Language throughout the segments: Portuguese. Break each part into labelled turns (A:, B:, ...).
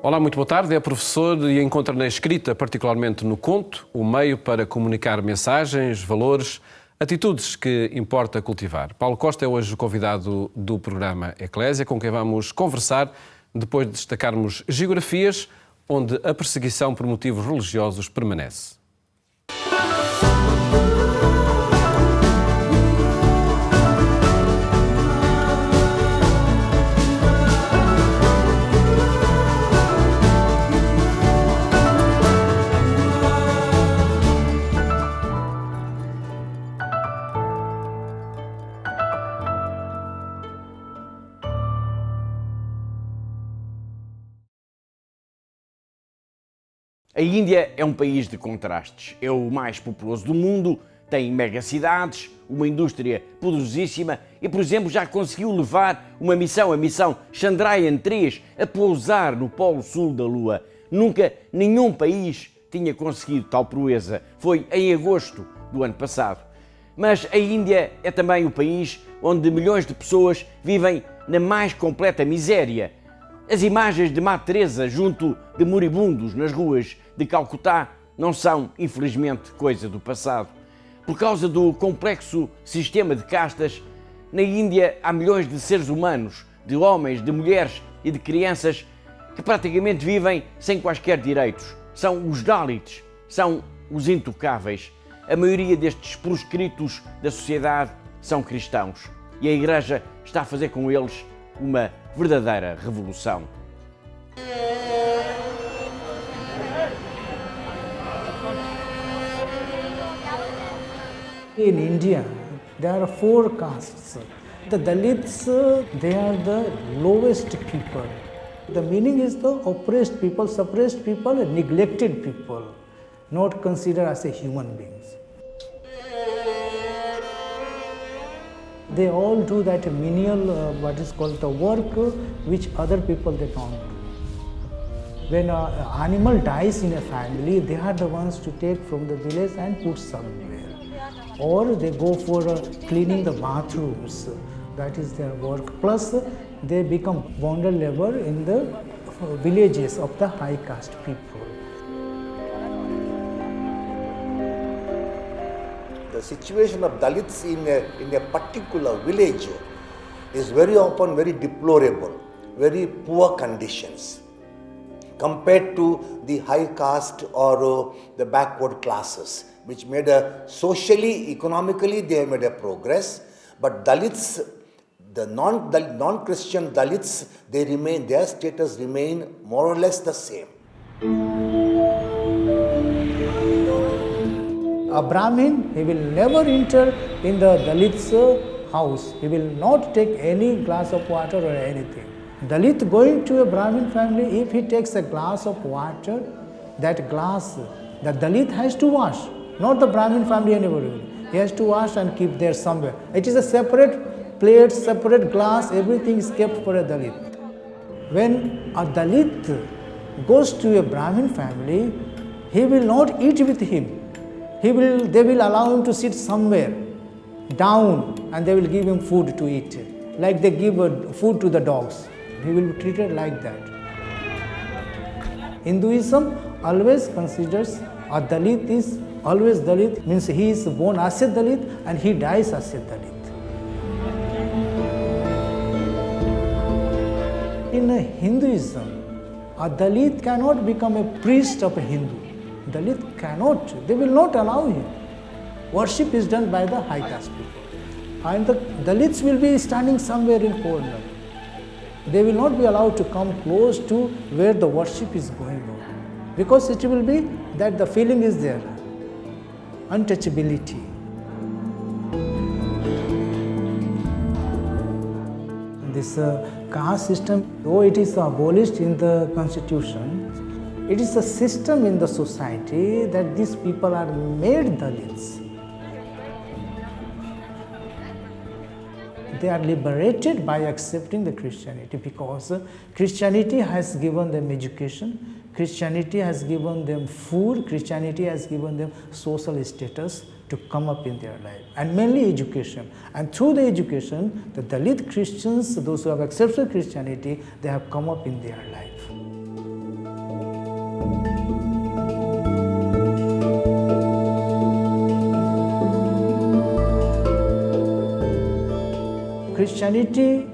A: Olá, muito boa tarde. É professor e encontra na escrita, particularmente no conto, o meio para comunicar mensagens, valores, atitudes que importa cultivar. Paulo Costa é hoje o convidado do programa Eclésia, com quem vamos conversar depois de destacarmos geografias onde a perseguição por motivos religiosos permanece.
B: A Índia é um país de contrastes. É o mais populoso do mundo, tem megacidades, uma indústria poderosíssima e, por exemplo, já conseguiu levar a missão Chandrayaan-3, a pousar no Polo Sul da Lua. Nunca nenhum país tinha conseguido tal proeza. Foi em agosto do ano passado. Mas a Índia é também o país onde milhões de pessoas vivem na mais completa miséria. As imagens de Madre Teresa junto de moribundos nas ruas de Calcutá não são, infelizmente, coisa do passado. Por causa do complexo sistema de castas, na Índia há milhões de seres humanos, de homens, de mulheres e de crianças que praticamente vivem sem quaisquer direitos. São os Dalits, são os intocáveis. A maioria destes proscritos da sociedade são cristãos e a Igreja está a fazer com eles uma verdadeira revolução.
C: In India, there are 4 castes. The Dalits, they are the lowest people. The meaning is the oppressed people, suppressed people, neglected people, not considered as a human beings. They all do that menial, what is called the work, which other people they don't do. When an animal dies in a family, they are the ones to take from the village and put somewhere. Or they go for cleaning the bathrooms, that is their work. Plus, they become bonded labor in the villages of the high caste people.
D: The situation of Dalits in a particular village is very often very deplorable, very poor conditions compared to the high caste or the backward classes, which made socially, economically they have made a progress, but Dalits, the non-Christian Dalits, their status remain more or less the same.
C: A Brahmin, he will never enter in the Dalit's house. He will not take any glass of water or anything. Dalit going to a Brahmin family, if he takes a glass of water, that glass, the Dalit has to wash, not the Brahmin family anybody. He has to wash and keep there somewhere. It is a separate plate, separate glass, everything is kept for a Dalit. When a Dalit goes to a Brahmin family, he will not eat with him. They will allow him to sit somewhere down and they will give him food to eat, like they give food to the dogs. He will be treated like that. Hinduism always considers a Dalit is always Dalit, means he is born as a Dalit and he dies as a Dalit. In Hinduism, a Dalit cannot become a priest of a Hindu. Dalit cannot, they will not allow him. Worship is done by the high caste people. And the Dalits will be standing somewhere in corner. They will not be allowed to come close to where the worship is going on. Because it will be that the feeling is there, untouchability. This caste system, though it is abolished in the constitution, it is a system in the society that these people are made Dalits. They are liberated by accepting the Christianity because Christianity has given them education, Christianity has given them food, Christianity has given them social status to come up in their life, and mainly education. And through the education, the Dalit Christians, those who have accepted Christianity, they have come up in their life. Christianity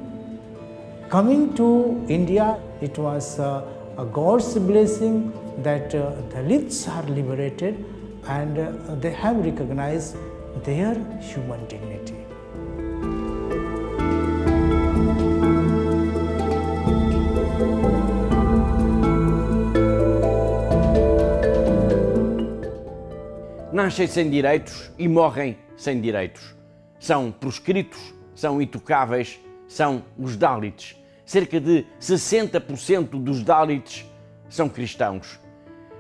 C: coming to India, it was a God's blessing that Dalits are liberated and they have recognized their human dignity.
B: Nascem sem direitos e morrem sem direitos. São proscritos, são intocáveis, são os Dalits. Cerca de 60% dos Dalits são cristãos.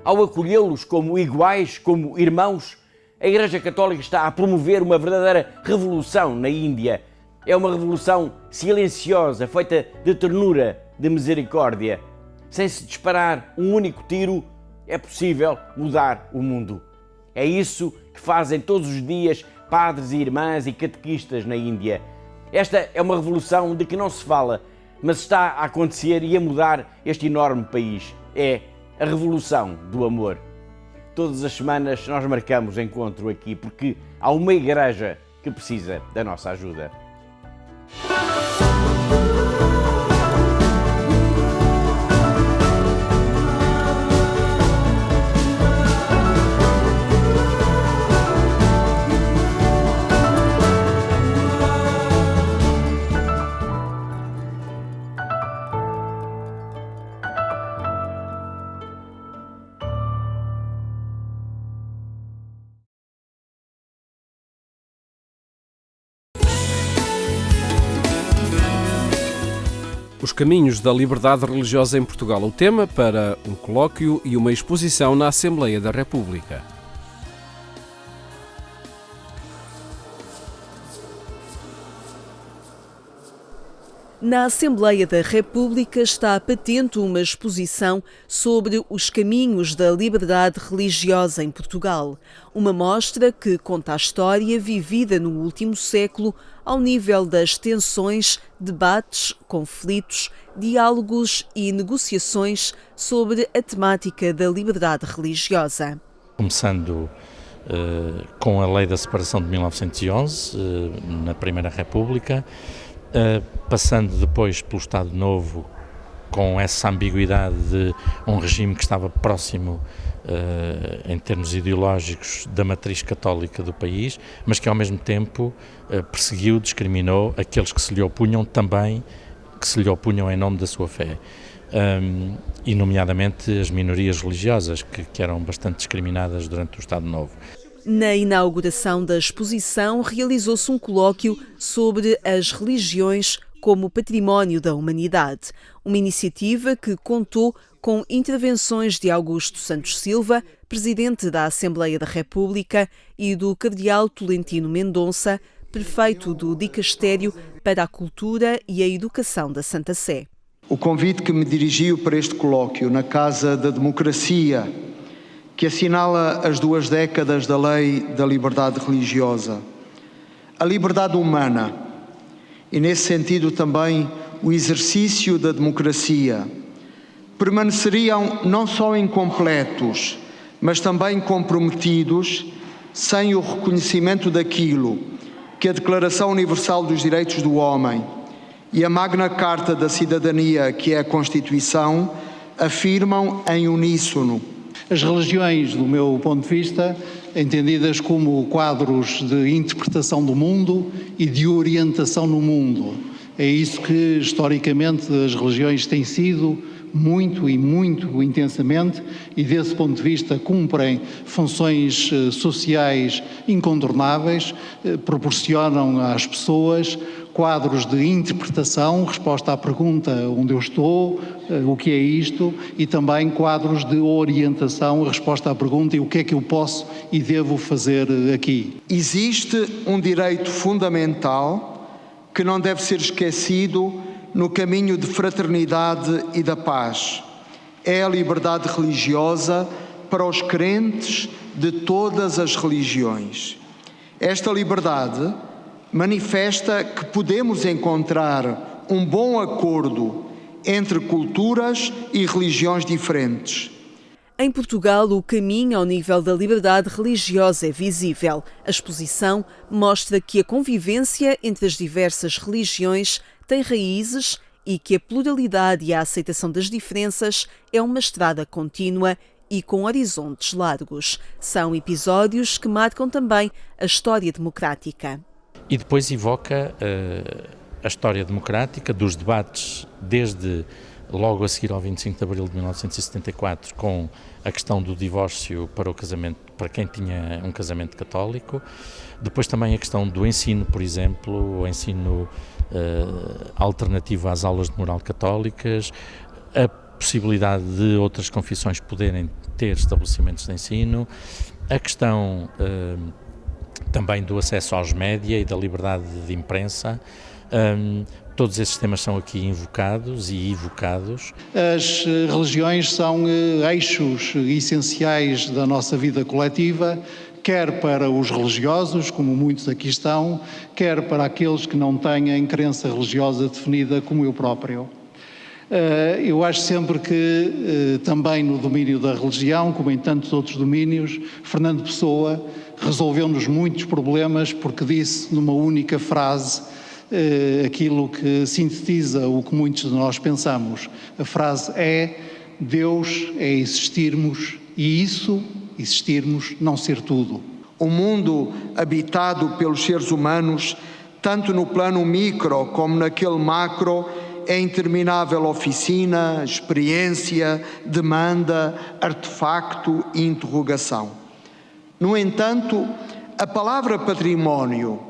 B: Ao acolhê-los como iguais, como irmãos, a Igreja Católica está a promover uma verdadeira revolução na Índia. É uma revolução silenciosa, feita de ternura, de misericórdia. Sem se disparar um único tiro, é possível mudar o mundo. É isso que fazem todos os dias padres e irmãs e catequistas na Índia. Esta é uma revolução de que não se fala, mas está a acontecer e a mudar este enorme país. É a revolução do amor. Todas as semanas nós marcamos encontro aqui porque há uma igreja que precisa da nossa ajuda.
A: Os caminhos da liberdade religiosa em Portugal. O tema para um colóquio e uma exposição na Assembleia da República.
E: Na Assembleia da República está patente uma exposição sobre os caminhos da liberdade religiosa em Portugal. Uma mostra que conta a história vivida no último século ao nível das tensões, debates, conflitos, diálogos e negociações sobre a temática da liberdade religiosa.
F: Começando com a Lei da Separação de 1911, na Primeira República, passando depois pelo Estado Novo, com essa ambiguidade de um regime que estava próximo, em termos ideológicos, da matriz católica do país, mas que ao mesmo tempo perseguiu, discriminou aqueles que se lhe opunham também, que se lhe opunham em nome da sua fé. E nomeadamente as minorias religiosas, que eram bastante discriminadas durante o Estado Novo.
E: Na inauguração da exposição, realizou-se um colóquio sobre as religiões como património da humanidade, uma iniciativa que contou com intervenções de Augusto Santos Silva, presidente da Assembleia da República, e do cardeal Tolentino Mendonça, prefeito do Dicastério para a Cultura e a Educação da Santa Sé.
G: O convite que me dirigiu para este colóquio na Casa da Democracia, que assinala as 2 décadas da Lei da Liberdade Religiosa, a liberdade humana e, nesse sentido, também o exercício da democracia, permaneceriam não só incompletos, mas também comprometidos sem o reconhecimento daquilo que a Declaração Universal dos Direitos do Homem e a Magna Carta da Cidadania, que é a Constituição, afirmam em uníssono.
H: As religiões, do meu ponto de vista, entendidas como quadros de interpretação do mundo e de orientação no mundo. É isso que, historicamente, as religiões têm sido muito e muito intensamente e, desse ponto de vista, cumprem funções sociais incontornáveis, proporcionam às pessoas quadros de interpretação, resposta à pergunta onde eu estou, o que é isto, e também quadros de orientação, resposta à pergunta e o que é que eu posso e devo fazer aqui.
G: Existe um direito fundamental que não deve ser esquecido no caminho de fraternidade e da paz. É a liberdade religiosa para os crentes de todas as religiões. Esta liberdade manifesta que podemos encontrar um bom acordo entre culturas e religiões diferentes.
E: Em Portugal, o caminho ao nível da liberdade religiosa é visível. A exposição mostra que a convivência entre as diversas religiões tem raízes e que a pluralidade e a aceitação das diferenças é uma estrada contínua e com horizontes largos. São episódios que marcam também a história democrática.
F: E depois evoca a história democrática dos debates desde logo a seguir ao 25 de abril de 1974, com a questão do divórcio para o casamento, para quem tinha um casamento católico. Depois também a questão do ensino, por exemplo, o ensino alternativo às aulas de moral católicas, a possibilidade de outras confissões poderem ter estabelecimentos de ensino, a questão também do acesso aos média e da liberdade de imprensa. Todos esses temas são aqui invocados e evocados.
H: As religiões são eixos essenciais da nossa vida coletiva, quer para os religiosos, como muitos aqui estão, quer para aqueles que não têm crença religiosa definida, como eu próprio. Eu acho sempre que, também no domínio da religião, como em tantos outros domínios, Fernando Pessoa resolveu-nos muitos problemas porque disse numa única frase aquilo que sintetiza o que muitos de nós pensamos. A frase é: Deus é existirmos e isso, existirmos, não ser tudo.
G: O mundo habitado pelos seres humanos, tanto no plano micro como naquele macro, é interminável oficina, experiência, demanda, artefacto e interrogação. No entanto, a palavra património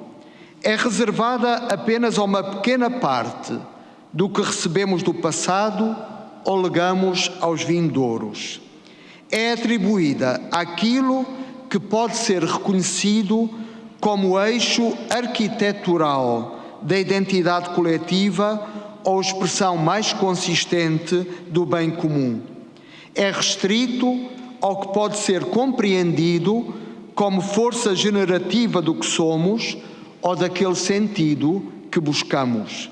G: é reservada apenas a uma pequena parte do que recebemos do passado ou legamos aos vindouros. É atribuída àquilo que pode ser reconhecido como eixo arquitetural da identidade coletiva ou expressão mais consistente do bem comum. É restrito ao que pode ser compreendido como força generativa do que somos ou daquele sentido que buscamos.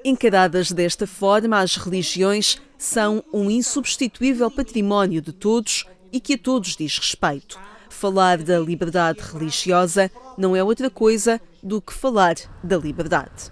E: Encaradas desta forma, as religiões são um insubstituível património de todos e que a todos diz respeito. Falar da liberdade religiosa não é outra coisa do que falar da liberdade.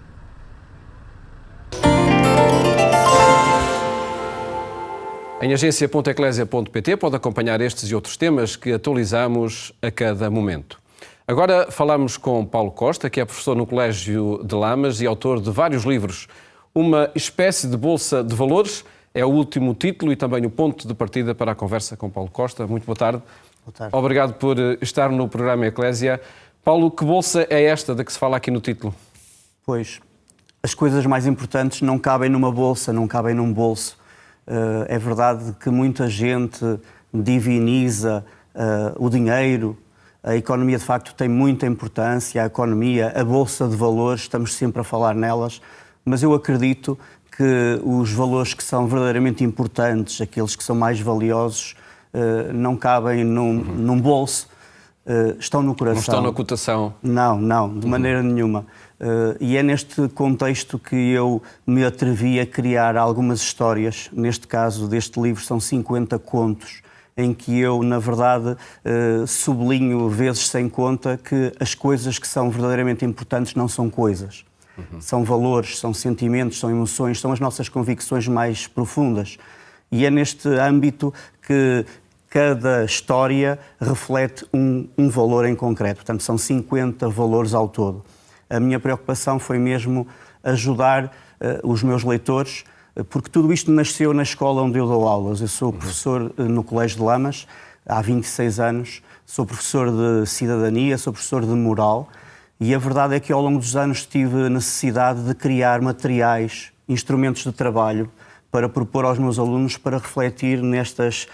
A: Em agência.eclésia.pt pode acompanhar estes e outros temas que atualizamos a cada momento. Agora falamos com Paulo Costa, que é professor no Colégio de Lamas e autor de vários livros. Uma espécie de bolsa de valores é o último título e também o ponto de partida para a conversa com Paulo Costa. Muito boa tarde.
I: Boa tarde.
A: Obrigado por estar no programa Eclésia. Paulo, que bolsa é esta de que se fala aqui no título?
I: Pois, as coisas mais importantes não cabem numa bolsa, não cabem num bolso. É verdade que muita gente diviniza o dinheiro, a economia de facto tem muita importância, a economia, a bolsa de valores, estamos sempre a falar nelas, mas eu acredito que os valores que são verdadeiramente importantes, aqueles que são mais valiosos, não cabem num bolso, estão no coração.
A: Não estão na cotação?
I: Não, de maneira nenhuma. E é neste contexto que eu me atrevi a criar algumas histórias. Neste caso, deste livro, são 50 contos, em que eu, na verdade, sublinho vezes sem conta que as coisas que são verdadeiramente importantes não são coisas. São valores, são sentimentos, são emoções, são as nossas convicções mais profundas. E é neste âmbito que cada história reflete um valor em concreto. Portanto, são 50 valores ao todo. A minha preocupação foi mesmo ajudar os meus leitores, porque tudo isto nasceu na escola onde eu dou aulas. Eu sou professor no Colégio de Lamas há 26 anos, sou professor de cidadania, sou professor de moral, e a verdade é que ao longo dos anos tive necessidade de criar materiais, instrumentos de trabalho, para propor aos meus alunos para refletir nestas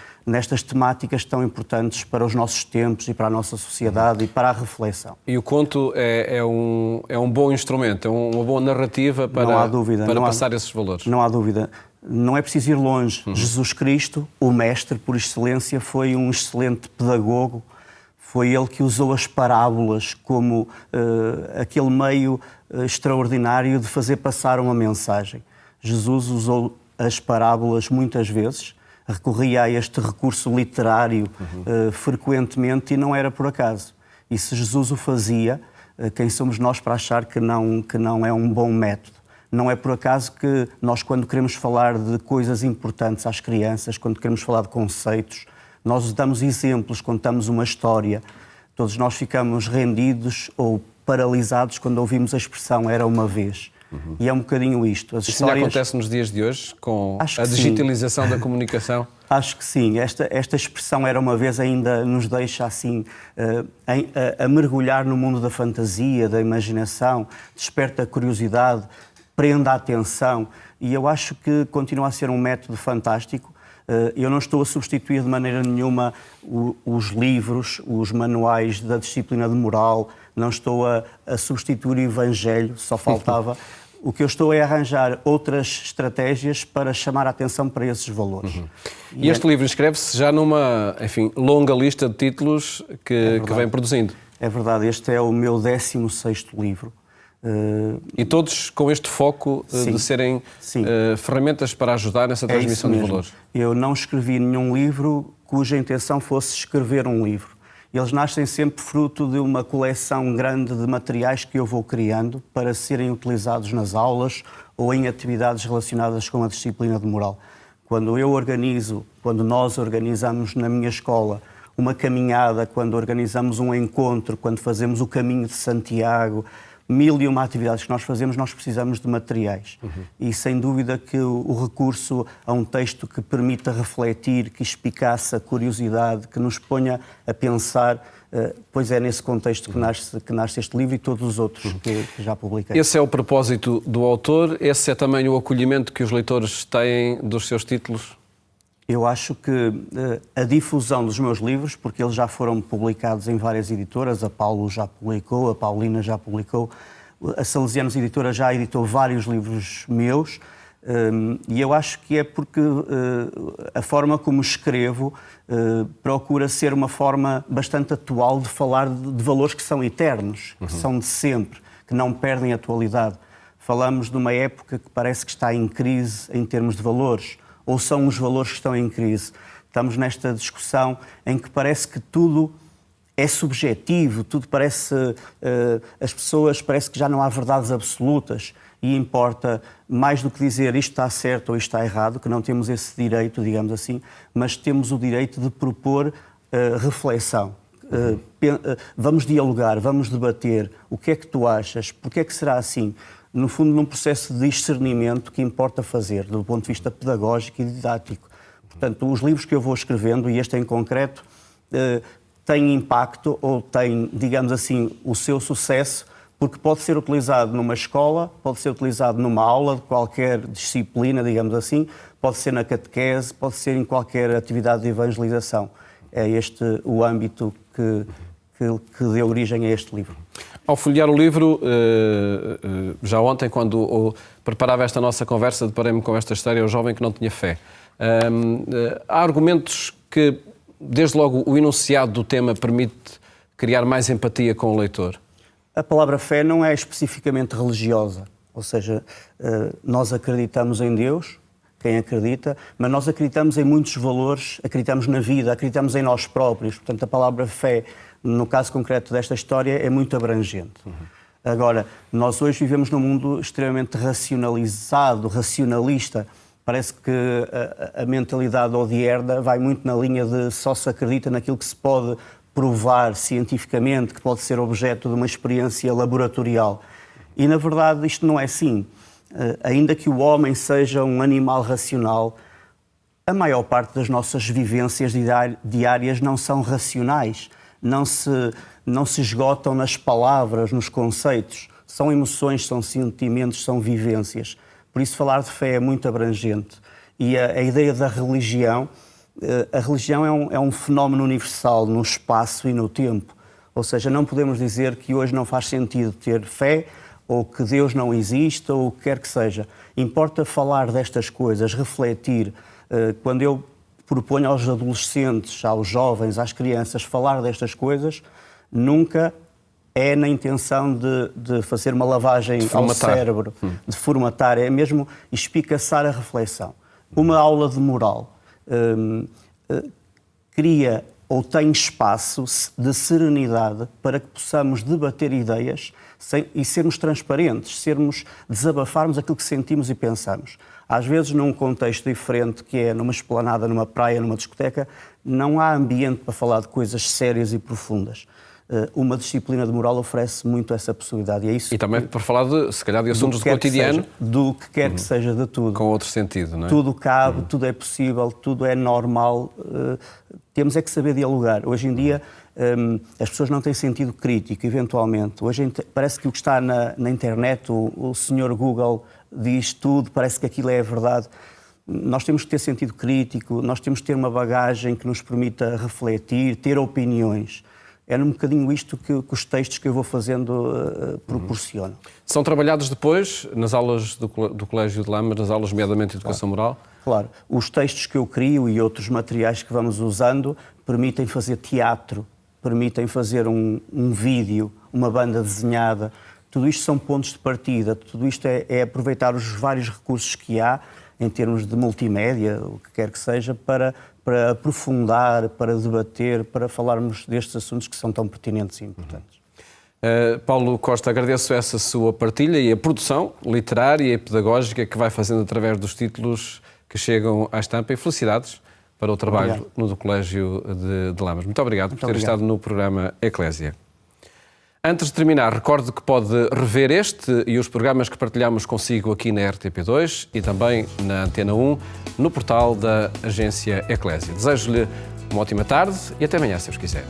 I: temáticas tão importantes para os nossos tempos e para a nossa sociedade e para a reflexão.
A: E o conto é um bom instrumento, é uma boa narrativa para,
I: não há dúvida,
A: para passar esses valores.
I: Não há dúvida. Não é preciso ir longe. Jesus Cristo, o mestre por excelência, foi um excelente pedagogo. Foi ele que usou as parábolas como aquele meio extraordinário de fazer passar uma mensagem. Jesus usou as parábolas muitas vezes, recorria a este recurso literário frequentemente, e não era por acaso. E se Jesus o fazia, quem somos nós para achar que não é um bom método? Não é por acaso que nós, quando queremos falar de coisas importantes às crianças, quando queremos falar de conceitos, nós damos exemplos, contamos uma história. Todos nós ficamos rendidos ou paralisados quando ouvimos a expressão "era uma vez". E é um bocadinho isto. As
A: histórias... Isso acontece nos dias de hoje, com a digitalização da comunicação?
I: Acho que sim. Esta expressão "era uma vez" ainda nos deixa assim a mergulhar no mundo da fantasia, da imaginação, desperta a curiosidade, prende a atenção, e eu acho que continua a ser um método fantástico. Eu não estou a substituir de maneira nenhuma os livros, os manuais da disciplina de moral, não estou a substituir o Evangelho, só faltava. O que eu estou é a arranjar outras estratégias para chamar a atenção para esses valores.
A: E este livro inscreve-se já numa, enfim, longa lista de títulos que vem produzindo.
I: É verdade, este é o meu 16º livro.
A: E todos com este foco de serem ferramentas para ajudar nessa transmissão de valores.
I: Eu não escrevi nenhum livro cuja intenção fosse escrever um livro. Eles nascem sempre fruto de uma coleção grande de materiais que eu vou criando para serem utilizados nas aulas ou em atividades relacionadas com a disciplina de moral. Quando nós organizamos na minha escola uma caminhada, quando organizamos um encontro, quando fazemos o caminho de Santiago, 1001 atividades que nós fazemos, nós precisamos de materiais. E sem dúvida que o recurso a um texto que permita refletir, que espicaça a curiosidade, que nos ponha a pensar, pois é nesse contexto que nasce este livro e todos os outros que já publiquei.
A: Esse é o propósito do autor? Esse é também o acolhimento que os leitores têm dos seus títulos?
I: Eu acho que a difusão dos meus livros, porque eles já foram publicados em várias editoras, a Paulo já publicou, a Paulina já publicou, a Salesianos Editora já editou vários livros meus, e eu acho que é porque a forma como escrevo procura ser uma forma bastante atual de falar de valores que são eternos, que são de sempre, que não perdem atualidade. Falamos de uma época que parece que está em crise em termos de valores, ou são os valores que estão em crise? Estamos nesta discussão em que parece que tudo é subjetivo, tudo parece... as pessoas parece que já não há verdades absolutas e importa mais do que dizer isto está certo ou isto está errado, que não temos esse direito, digamos assim, mas temos o direito de propor reflexão. Vamos dialogar, vamos debater. O que é que tu achas? Porquê é que será assim? No fundo, num processo de discernimento que importa fazer, do ponto de vista pedagógico e didático. Portanto, os livros que eu vou escrevendo, e este em concreto, têm impacto ou têm, digamos assim, o seu sucesso, porque pode ser utilizado numa escola, pode ser utilizado numa aula de qualquer disciplina, digamos assim, pode ser na catequese, pode ser em qualquer atividade de evangelização. É este o âmbito que deu origem a este livro.
A: Ao folhear o livro, já ontem, quando preparava esta nossa conversa, deparei-me com esta história, o jovem que não tinha fé. Há argumentos que, desde logo, o enunciado do tema permite criar mais empatia com o leitor?
I: A palavra fé não é especificamente religiosa, ou seja, nós acreditamos em Deus, quem acredita, mas nós acreditamos em muitos valores, acreditamos na vida, acreditamos em nós próprios. Portanto, a palavra fé, no caso concreto desta história, é muito abrangente. Agora, nós hoje vivemos num mundo extremamente racionalizado, racionalista. Parece que a mentalidade odierna vai muito na linha de só se acredita naquilo que se pode provar cientificamente, que pode ser objeto de uma experiência laboratorial. E, na verdade, isto não é assim. Ainda que o homem seja um animal racional, a maior parte das nossas vivências diárias não são racionais, não se esgotam nas palavras, nos conceitos. São emoções, são sentimentos, são vivências. Por isso, falar de fé é muito abrangente. E a ideia da religião, a religião é um fenómeno universal no espaço e no tempo. Ou seja, não podemos dizer que hoje não faz sentido ter fé, ou que Deus não existe, ou o que quer que seja. Importa falar destas coisas, refletir. Quando eu proponho aos adolescentes, aos jovens, às crianças, falar destas coisas, nunca é na intenção de fazer uma lavagem ao cérebro, de formatar, é mesmo espicaçar a reflexão. Uma aula de moral cria ou tem espaço de serenidade para que possamos debater ideias e sermos transparentes, desabafarmos aquilo que sentimos e pensamos. Às vezes, num contexto diferente, que é numa esplanada, numa praia, numa discoteca, não há ambiente para falar de coisas sérias e profundas. Uma disciplina de moral oferece muito essa possibilidade.
A: E também para falar, se calhar, de assuntos do cotidiano.
I: Do que quer que seja, de tudo.
A: Com outro sentido, não é?
I: Tudo cabe, tudo é possível, tudo é normal. Temos é que saber dialogar. Hoje em dia, as pessoas não têm sentido crítico, eventualmente. Hoje parece que o que está na internet, o senhor Google diz tudo, parece que aquilo é a verdade. Nós temos que ter sentido crítico, nós temos que ter uma bagagem que nos permita refletir, ter opiniões. É um bocadinho isto que os textos que eu vou fazendo proporcionam.
A: São trabalhados depois nas aulas do Colégio de Lamas, nas aulas nomeadamente de Educação Moral?
I: Claro. Os textos que eu crio e outros materiais que vamos usando permitem fazer teatro, permitem fazer um vídeo, uma banda desenhada. Tudo isto são pontos de partida, tudo isto é aproveitar os vários recursos que há em termos de multimédia, o que quer que seja, para aprofundar, para debater, para falarmos destes assuntos que são tão pertinentes e importantes.
A: Paulo Costa, agradeço essa sua partilha e a produção literária e pedagógica que vai fazendo através dos títulos que chegam à estampa, e felicidades para o trabalho no Colégio de Lamas. Muito obrigado por ter estado no programa Eclésia. Antes de terminar, recordo que pode rever este e os programas que partilhamos consigo aqui na RTP2 e também na Antena 1, no portal da agência Eclésia. Desejo-lhe uma ótima tarde e até amanhã, se Deus quiser.